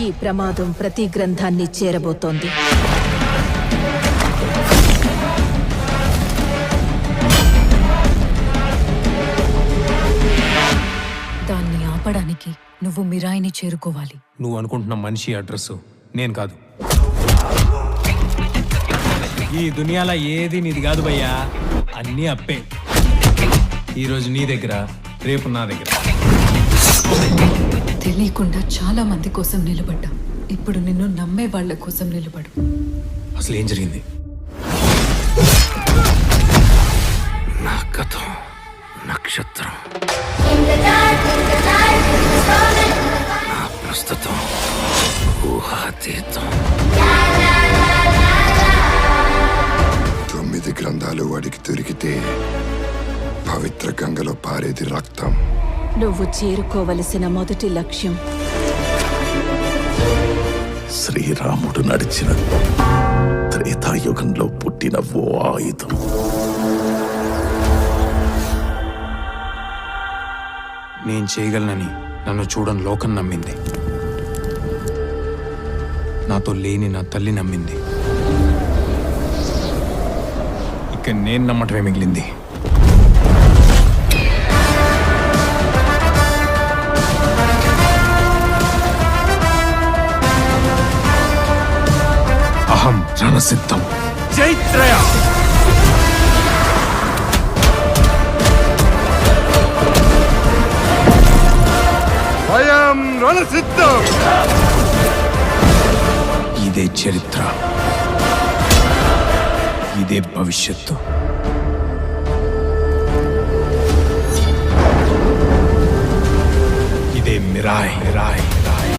ఈ ప్రమాదం ప్రతి గ్రంథాన్ని చేరబోతోంది. దాన్ని ఆపడానికి నువ్వు మిరాయిని చేరుకోవాలి. నువ్వు అనుకుంటున్న మనిషి అడ్రస్ నేను కాదు. ఈ దునియాలో ఏది నీది కాదు భయ్యా, అన్నీ అప్పే. ఈరోజు నీ దగ్గర, రేపు నా దగ్గర. తెలియకుండా చాలా మంది కోసం నిలబడ్డా. ఇప్పుడు నిన్ను నమ్మే వాళ్ళ కోసం నిలబడు. అసలు ఏం జరిగింది? నా కథ నక్షత్రం, నా ప్రస్తుతం ఊహాతీతం. 9 గ్రంథాలు వాడికి దొరికితే పవిత్ర గంగలో పారేది రక్తం. నువ్వు చేరుకోవలసిన మొదటి లక్ష్యం శ్రీరాముడు నడిచిన త్రేతాయుగంలో పుట్టిన ఓ ఆయుధం. నేను చేయగలనని నన్ను చూడని లోకం నమ్మింది. నాతో లేని నా తల్లి నమ్మింది. ఇక నేను నమ్మటమే మిగిలింది. అహం రణసిద్ధం. జైత్రయ. స్వయం రణసిద్ధం. ఇదే చరిత్ర, ఇదే భవిష్యత్తు. ఇదే మిరాయ్.